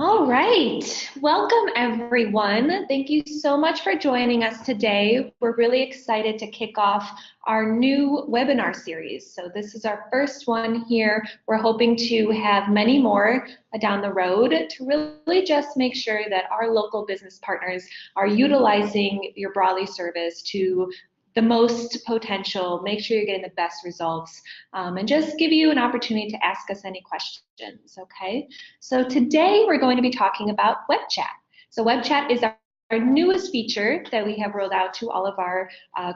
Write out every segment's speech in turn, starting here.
All right. Welcome, everyone. Thank you so much for joining us today. We're really excited to kick off our new webinar series. So this is our first one here. We're hoping to have many more down the road to really just make sure that our local business partners are utilizing your Broadly service to the most potential, make sure you're getting the best results, and just give you an opportunity to ask us any questions, okay? So today we're going to be talking about web chat. So web chat is our newest feature that we have rolled out to all of our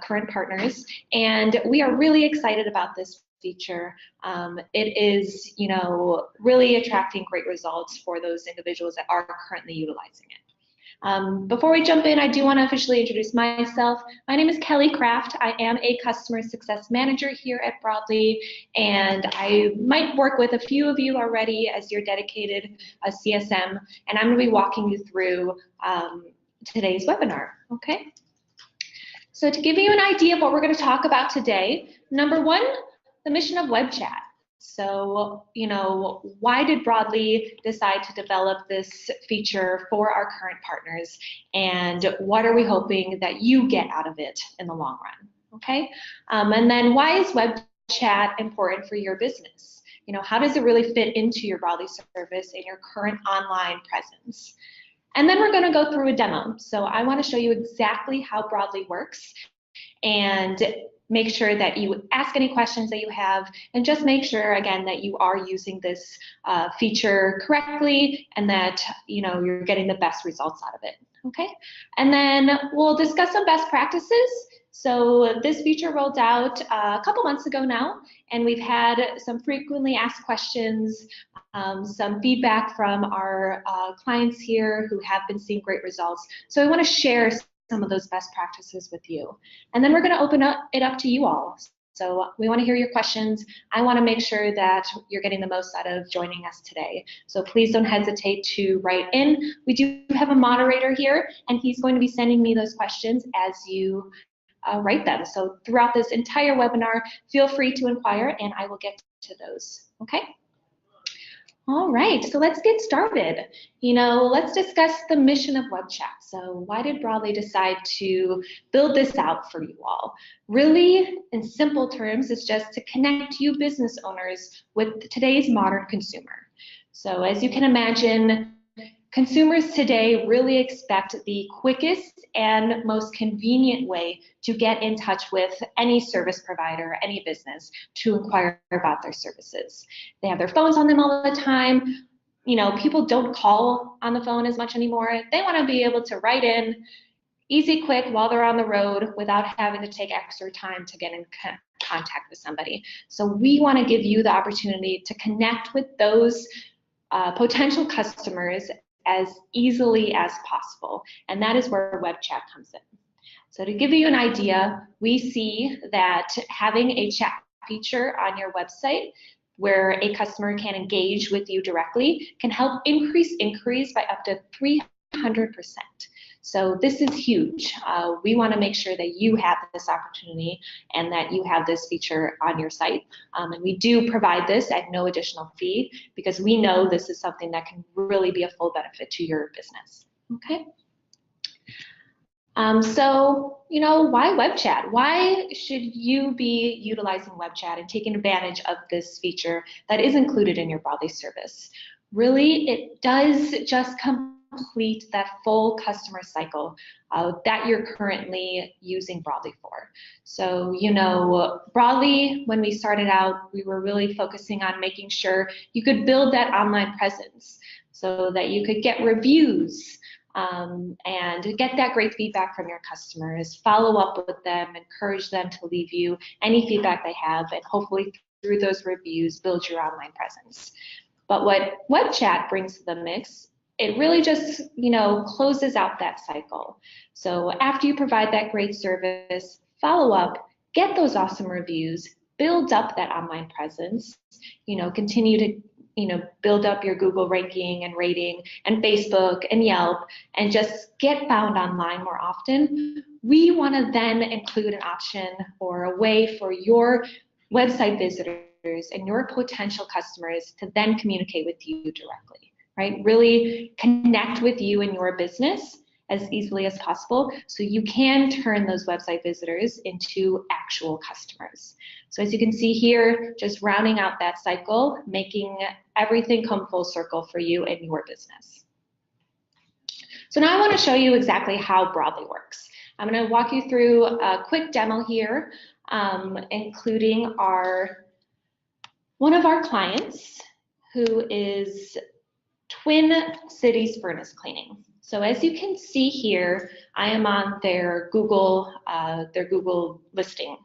current partners, and we are really excited about this feature. It is, really attracting great results for those individuals that are currently utilizing it. Before we jump in, I do want to officially introduce myself. My name is Kelly Kraft. I am a customer success manager here at Broadly, and I might work with a few of you already as your dedicated CSM, and I'm going to be walking you through today's webinar, okay? So to give you an idea of what we're going to talk about today, number one, the mission of web chat. So, why did Broadly decide to develop this feature for our current partners, and what are we hoping that you get out of it in the long run, okay? And then why is web chat important for your business? How does it really fit into your Broadly service and your current online presence? And then we're going to go through a demo. So I want to show you exactly how Broadly works and make sure that you ask any questions that you have, and just make sure, again, that you are using this feature correctly and that you're getting the best results out of it, okay? And then we'll discuss some best practices. So this feature rolled out a couple months ago now, and we've had some frequently asked questions, some feedback from our clients here who have been seeing great results. So I want to share some of those best practices with you. And then we're going to open it up to you all. So we want to hear your questions. I want to make sure that you're getting the most out of joining us today. So please don't hesitate to write in. We do have a moderator here, and he's going to be sending me those questions as you write them. So throughout this entire webinar, feel free to inquire, and I will get to those, okay? All right, so let's get started. Let's discuss the mission of web chat. So why did Broadly decide to build this out for you all? Really, in simple terms, it's just to connect you business owners with today's modern consumer. So as you can imagine, consumers today really expect the quickest and most convenient way to get in touch with any service provider, any business, to inquire about their services. They have their phones on them all the time. People don't call on the phone as much anymore. They want to be able to write in, easy, quick, while they're on the road without having to take extra time to get in contact with somebody. So we want to give you the opportunity to connect with those potential customers as easily as possible, and that is where web chat comes in. So to give you an idea, we see that having a chat feature on your website where a customer can engage with you directly can help increase inquiries by up to 300%. So this is huge. We want to make sure that you have this opportunity and that you have this feature on your site. And we do provide this at no additional fee because we know this is something that can really be a full benefit to your business, okay? Why web chat? Why should you be utilizing web chat and taking advantage of this feature that is included in your Broadly service? Really, it does just complete that full customer cycle that you're currently using Broadly for. So, Broadly, when we started out, we were really focusing on making sure you could build that online presence so that you could get reviews, and get that great feedback from your customers, follow up with them, encourage them to leave you any feedback they have, and hopefully through those reviews, build your online presence. But what web chat brings to the mix, it really just, closes out that cycle. So after you provide that great service, follow up, get those awesome reviews, build up that online presence, continue to build up your Google ranking and rating and Facebook and Yelp and just get found online more often. We want to then include an option or a way for your website visitors and your potential customers to then communicate with you directly. right? Really connect with you and your business as easily as possible so you can turn those website visitors into actual customers. So as you can see here, just rounding out that cycle, making everything come full circle for you and your business. So now I want to show you exactly how Broadly works. I'm going to walk you through a quick demo here, including one of our clients who is Twin Cities Furnace Cleaning. So as you can see here, I am on their Google listing.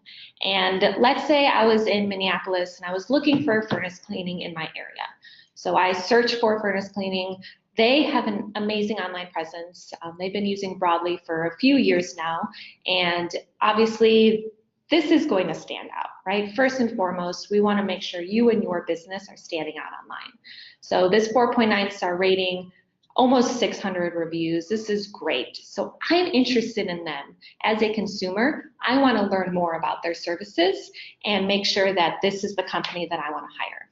And let's say I was in Minneapolis and I was looking for furnace cleaning in my area. So I search for furnace cleaning. They have an amazing online presence. They've been using Broadly for a few years now. And obviously, this is going to stand out, right? First and foremost, we want to make sure you and your business are standing out online. So this 4.9 star rating, almost 600 reviews. This is great. So I'm interested in them. As a consumer, I want to learn more about their services and make sure that this is the company that I want to hire.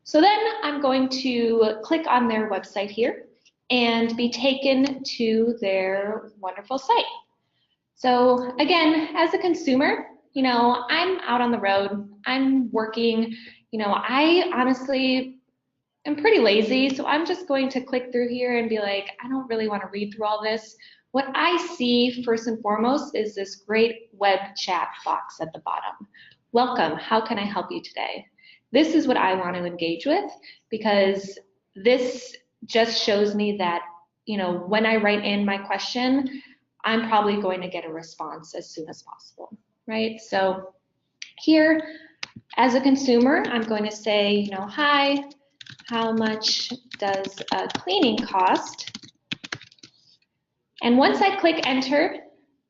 So then I'm going to click on their website here and be taken to their wonderful site. So again, as a consumer, I'm out on the road, I'm working, I honestly am pretty lazy, so I'm just going to click through here and be like, I don't really want to read through all this. What I see first and foremost is this great web chat box at the bottom. Welcome, how can I help you today? This is what I want to engage with because this just shows me that, when I write in my question, I'm probably going to get a response as soon as possible, right? So here, as a consumer, I'm going to say, hi, how much does a cleaning cost? And once I click enter,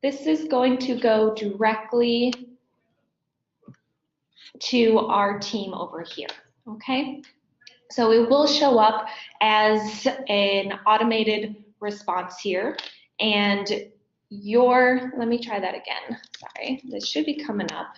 this is going to go directly to our team over here, okay? So it will show up as an automated response here, and let me try that again, sorry, this should be coming up.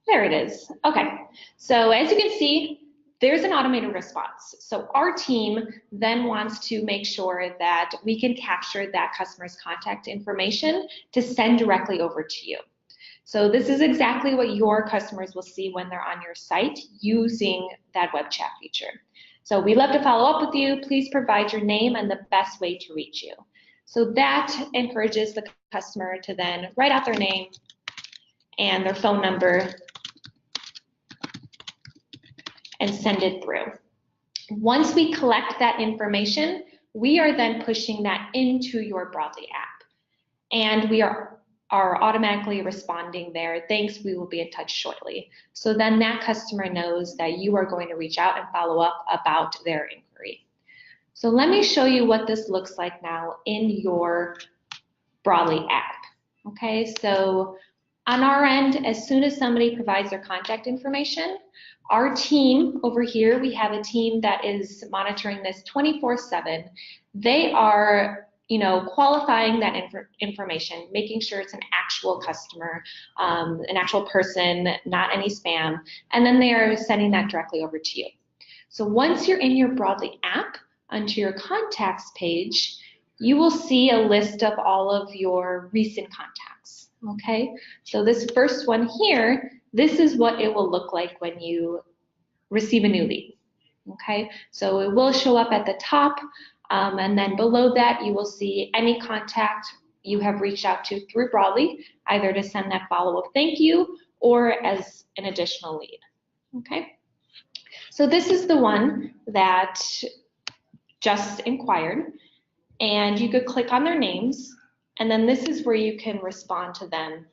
There it is. Okay, so as you can see, there's an automated response. So our team then wants to make sure that we can capture that customer's contact information to send directly over to you. So this is exactly what your customers will see when they're on your site using that web chat feature. So we love to follow up with you. Please provide your name and the best way to reach you. So that encourages the customer to then write out their name and their phone number and send it through. Once we collect that information, we are then pushing that into your Broadly app. And we are automatically responding there. Thanks, we will be in touch shortly. So then that customer knows that you are going to reach out and follow up about their inquiry. So let me show you what this looks like now in your Broadly app. Okay, so on our end, as soon as somebody provides their contact information, our team over here, we have a team that is monitoring this 24/7. They are, qualifying that information, making sure it's an actual customer, an actual person, not any spam, and then they are sending that directly over to you. So once you're in your Broadly app, onto your contacts page, you will see a list of all of your recent contacts, okay? So this first one here, this is what it will look like when you receive a new lead, okay? So it will show up at the top, and then below that you will see any contact you have reached out to through Broadly, either to send that follow-up thank you or as an additional lead, okay? So this is the one that just inquired, and you could click on their names, and then this is where you can respond to them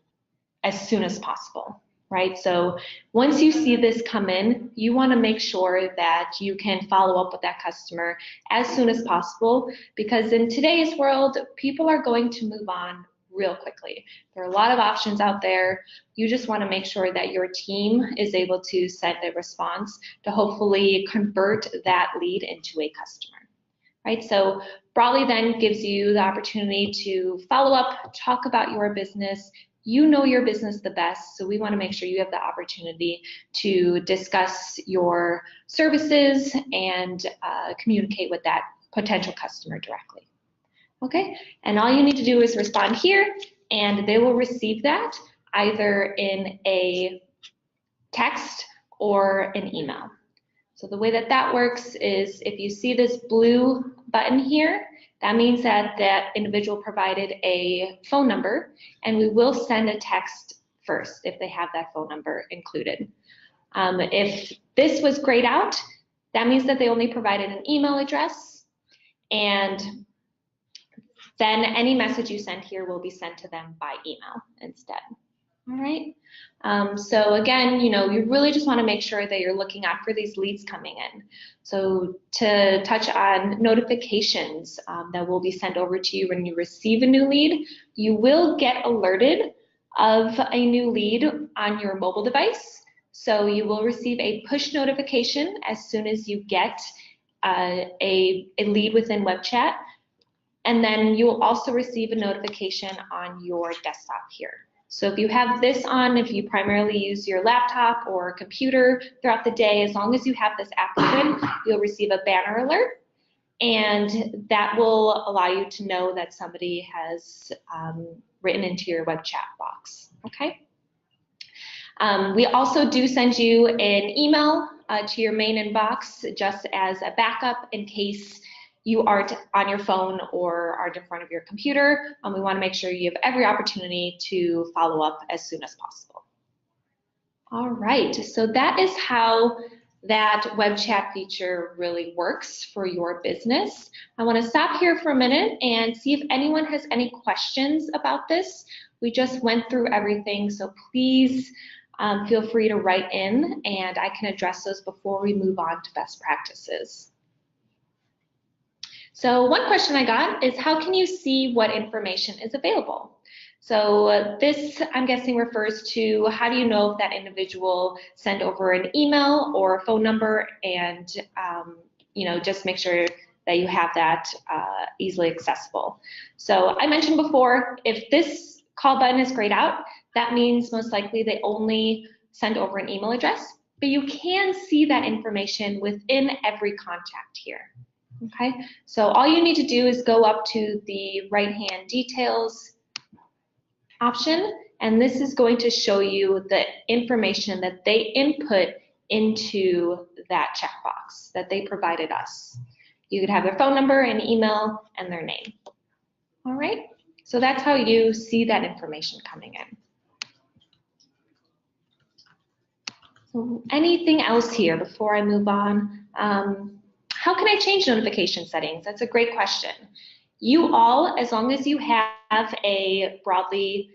as soon as possible, right? So once you see this come in, you want to make sure that you can follow up with that customer as soon as possible, because in today's world, people are going to move on real quickly. There are a lot of options out there. You just want to make sure that your team is able to send a response to hopefully convert that lead into a customer, right? So Broadly then gives you the opportunity to follow up, talk about your business, you know your business the best, so we want to make sure you have the opportunity to discuss your services and communicate with that potential customer directly. Okay, and all you need to do is respond here, and they will receive that either in a text or an email. So the way that that works is if you see this blue button here, that means that that individual provided a phone number, and we will send a text first if they have that phone number included. If this was grayed out, that means that they only provided an email address, and then any message you send here will be sent to them by email instead. All right. So again, you really just want to make sure that you're looking out for these leads coming in. So to touch on notifications that will be sent over to you when you receive a new lead, you will get alerted of a new lead on your mobile device. So you will receive a push notification as soon as you get a lead within web chat. And then you will also receive a notification on your desktop here. So if you have this on, if you primarily use your laptop or computer throughout the day, as long as you have this app open, you'll receive a banner alert, and that will allow you to know that somebody has written into your web chat box, okay? We also do send you an email to your main inbox just as a backup in case you aren't on your phone or aren't in front of your computer. We want to make sure you have every opportunity to follow up as soon as possible. All right, so that is how that web chat feature really works for your business. I want to stop here for a minute and see if anyone has any questions about this. We just went through everything, so please feel free to write in and I can address those before we move on to best practices. So one question I got is, how can you see what information is available? So this, I'm guessing, refers to how do you know if that individual sent over an email or a phone number, and just make sure that you have that easily accessible. So I mentioned before, if this call button is grayed out, that means most likely they only send over an email address, but you can see that information within every contact here. Okay, so all you need to do is go up to the right-hand details option, and this is going to show you the information that they input into that checkbox that they provided us. You could have their phone number, an email, and their name. All right, so that's how you see that information coming in. So anything else here before I move on? How can I change notification settings? That's a great question. You all, as long as you have a Broadly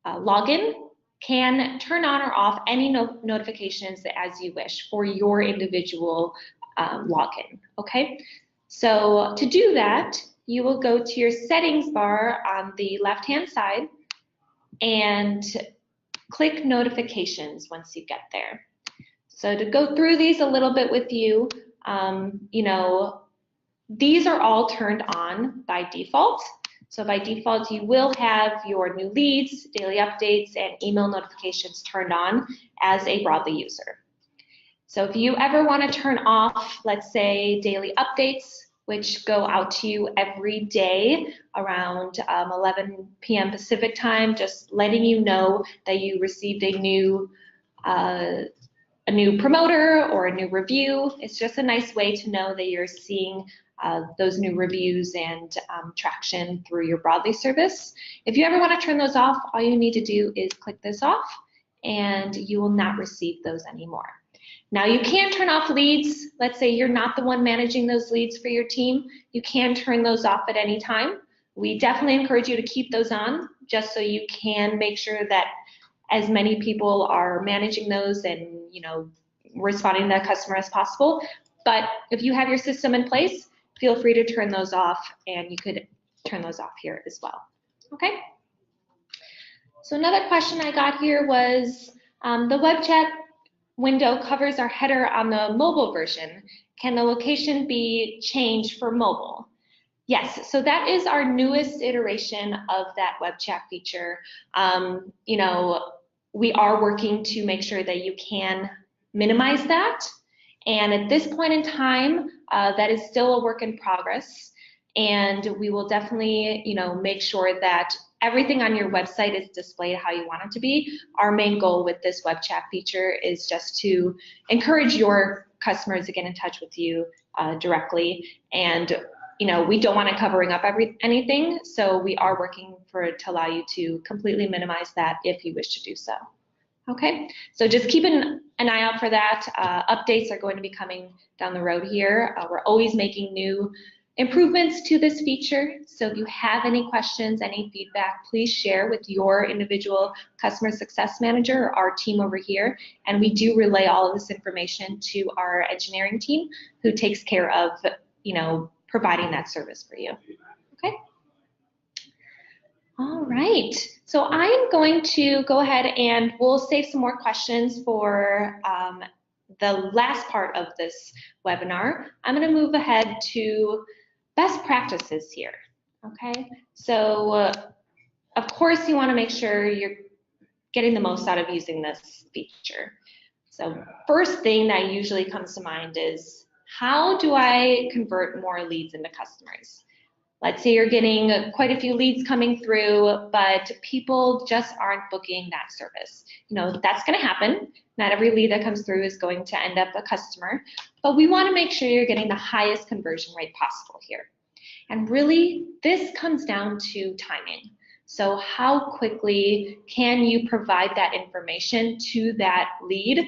login, can turn on or off any notifications as you wish for your individual login, okay? So to do that, you will go to your settings bar on the left-hand side and click notifications once you get there. So to go through these a little bit with you, these are all turned on by default. So by default, you will have your new leads, daily updates, and email notifications turned on as a Broadly user. So if you ever want to turn off, let's say, daily updates, which go out to you every day around 11 p.m. Pacific time, just letting you know that you received a new promoter or a new review. It's just a nice way to know that you're seeing those new reviews and traction through your Broadly service. If you ever want to turn those off, all you need to do is click this off and you will not receive those anymore. Now you can turn off leads. Let's say you're not the one managing those leads for your team. You can turn those off at any time. We definitely encourage you to keep those on just so you can make sure that as many people are managing those and responding to that customer as possible. But if you have your system in place, feel free to turn those off, and you could turn those off here as well. Okay? So another question I got here was, the web chat window covers our header on the mobile version. Can the location be changed for mobile? Yes, so that is our newest iteration of that web chat feature. We are working to make sure that you can minimize that. And at this point in time, that is still a work in progress. And we will definitely, make sure that everything on your website is displayed how you want it to be. Our main goal with this web chat feature is just to encourage your customers to get in touch with you directly. And we don't want it covering up anything, so we are working to allow you to completely minimize that if you wish to do so. Okay, so just keep an eye out for that. Updates are going to be coming down the road here. We're always making new improvements to this feature, so if you have any questions, any feedback, please share with your individual customer success manager or our team over here, and we do relay all of this information to our engineering team who takes care of, providing that service for you. Okay. All right. So I'm going to go ahead and we'll save some more questions for the last part of this webinar. I'm going to move ahead to best practices here. Okay. So of course you want to make sure you're getting the most out of using this feature. So first thing that usually comes to mind is, how do I convert more leads into customers? Let's say you're getting quite a few leads coming through, but people just aren't booking that service. That's going to happen. Not every lead that comes through is going to end up a customer, but we want to make sure you're getting the highest conversion rate possible here. And really, this comes down to timing. So how quickly can you provide that information to that lead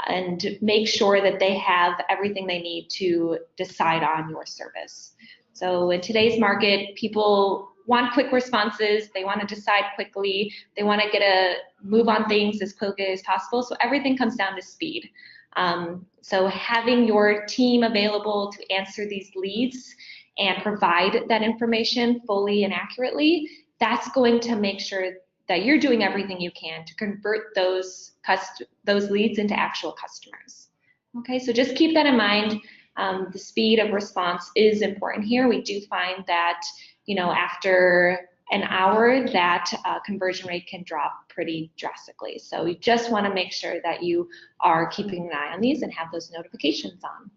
and make sure that they have everything they need to decide on your service? So in today's market, people want quick responses, they want to decide quickly, they want to get a move on things as quickly as possible, so everything comes down to speed. So having your team available to answer these leads and provide that information fully and accurately, that's going to make sure that you're doing everything you can to convert those leads into actual customers. Okay, so just keep that in mind. The speed of response is important here. We do find that, after an hour, that conversion rate can drop pretty drastically. So we just want to make sure that you are keeping an eye on these and have those notifications on.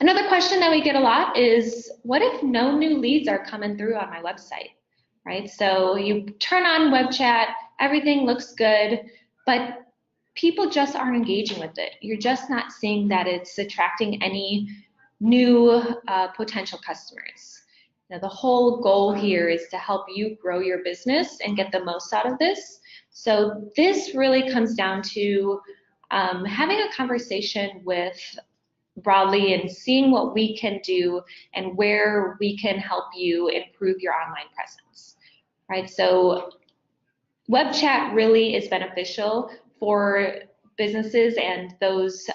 Another question that we get a lot is, what if no new leads are coming through on my website, right? So you turn on web chat, everything looks good, but people just aren't engaging with it. You're just not seeing that it's attracting any new potential customers. Now, the whole goal here is to help you grow your business and get the most out of this. So this really comes down to having a conversation with Broadly and seeing what we can do and where we can help you improve your online presence, right? So web chat really is beneficial for businesses and those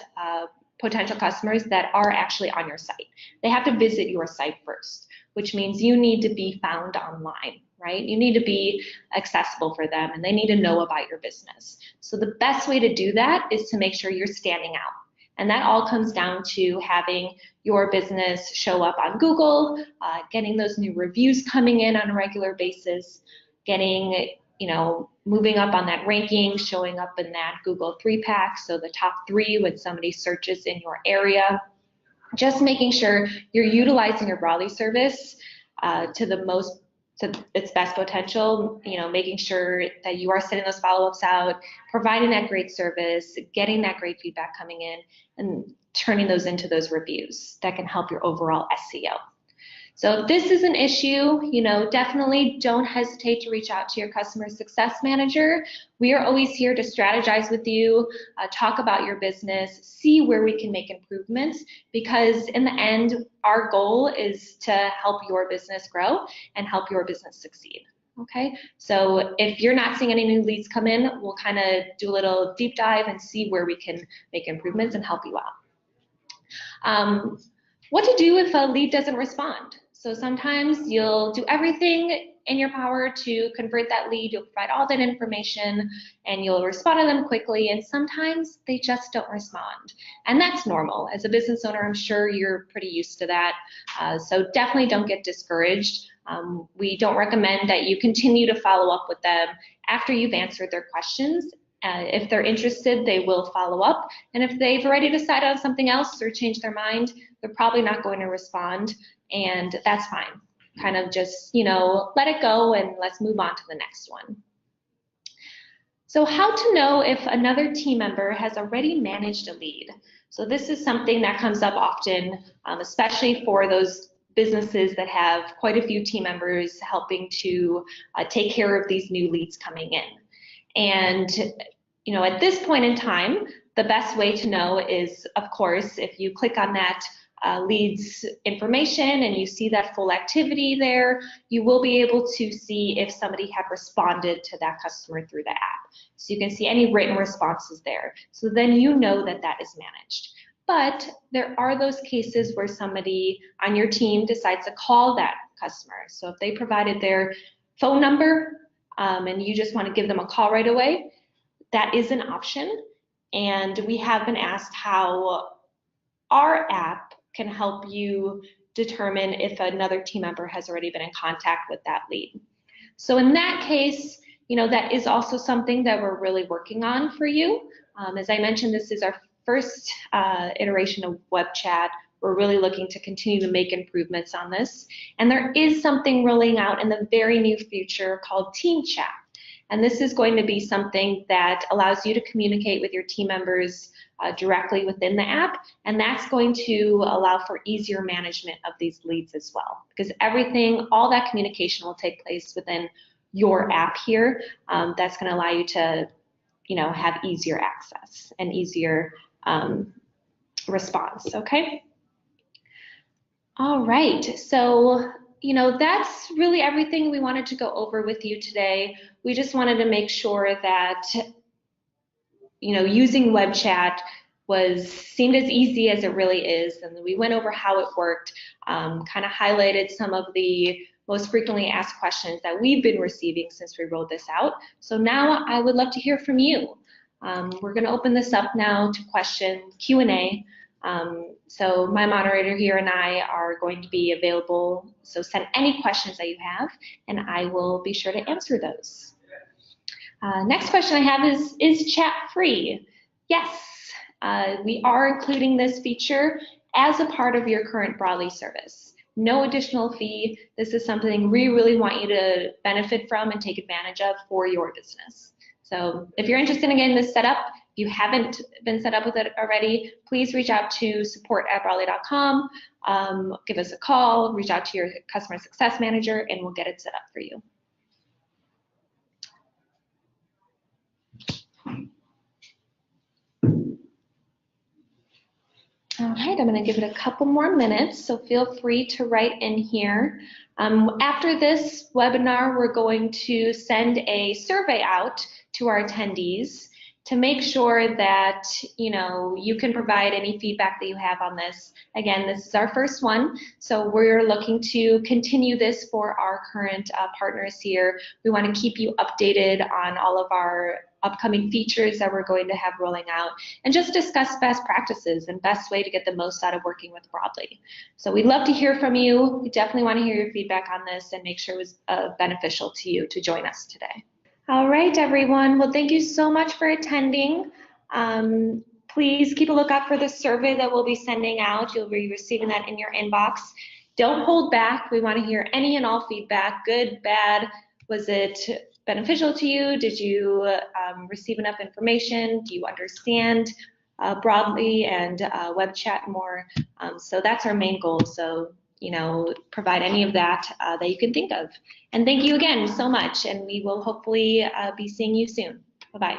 potential customers that are actually on your site. They have to visit your site first, which means you need to be found online, right? You need to be accessible for them and they need to know about your business. So the best way to do that is to make sure you're standing out. And that all comes down to having your business show up on Google, getting those new reviews coming in on a regular basis, getting, moving up on that ranking, showing up in that Google 3-pack, so the top 3 when somebody searches in your area. Just making sure you're utilizing your Broadly service to its best potential, making sure that you are sending those follow-ups out, providing that great service, getting that great feedback coming in, and turning those into those reviews that can help your overall SEO. So if this is an issue, definitely don't hesitate to reach out to your customer success manager. We are always here to strategize with you, talk about your business, see where we can make improvements, because in the end, our goal is to help your business grow and help your business succeed. Okay, so if you're not seeing any new leads come in, we'll kind of do a little deep dive and see where we can make improvements and help you out. What to do if a lead doesn't respond? So sometimes you'll do everything in your power to convert that lead. You'll provide all that information and you'll respond to them quickly, and sometimes they just don't respond. And that's normal. As a business owner, I'm sure you're pretty used to that. So definitely don't get discouraged. We don't recommend that you continue to follow up with them after you've answered their questions. If they're interested, they will follow up. And if they've already decided on something else or changed their mind, they're probably not going to respond, and that's fine. Kind of just, let it go and let's move on to the next one. So how to know if another team member has already managed a lead. So this is something that comes up often, especially for those businesses that have quite a few team members helping to take care of these new leads coming in. And, at this point in time, the best way to know is, of course, if you click on that leads information and you see that full activity there, you will be able to see if somebody had responded to that customer through the app. So you can see any written responses there. So then you know that that is managed. But there are those cases where somebody on your team decides to call that customer. So if they provided their phone number and you just want to give them a call right away, that is an option. And we have been asked how our app can help you determine if another team member has already been in contact with that lead. So in that case, that is also something that we're really working on for you. As I mentioned, this is our first iteration of web chat. We're really looking to continue to make improvements on this. And there is something rolling out in the very near future called Team Chat. And this is going to be something that allows you to communicate with your team members directly within the app. And that's going to allow for easier management of these leads as well. Because all that communication will take place within your app here. That's going to allow you to, have easier access and easier response, okay? All right, so that's really everything we wanted to go over with you today. We just wanted to make sure that using web chat seemed as easy as it really is, and we went over how it worked, kind of highlighted some of the most frequently asked questions that we've been receiving since we rolled this out. So now I would love to hear from you. We're going to open this up now to question Q&A. So my moderator here and I are going to be available, so send any questions that you have, and I will be sure to answer those. Next question I have is chat free? Yes, we are including this feature as a part of your current Broadly service. No additional fee. This is something we really want you to benefit from and take advantage of for your business. So if you're interested in getting this set up, if you haven't been set up with it already, please reach out to support@broadly.com, give us a call, reach out to your customer success manager, and we'll get it set up for you. All right, I'm going to give it a couple more minutes, so feel free to write in here. After this webinar, we're going to send a survey out to our attendees to make sure that you can provide any feedback that you have on this. Again, this is our first one, so we're looking to continue this for our current partners here. We want to keep you updated on all of our upcoming features that we're going to have rolling out, and just discuss best practices and best way to get the most out of working with Broadly. So we'd love to hear from you. We definitely want to hear your feedback on this and make sure it was beneficial to you to join us today. All right, everyone. Well, thank you so much for attending. Please keep a lookout for the survey that we'll be sending out. You'll be receiving that in your inbox. Don't hold back. We want to hear any and all feedback, good, bad. Was it beneficial to you? Did you receive enough information? Do you understand Broadly and web chat more? So that's our main goal. So provide any of that that you can think of. And thank you again so much, and we will hopefully be seeing you soon. Bye-bye.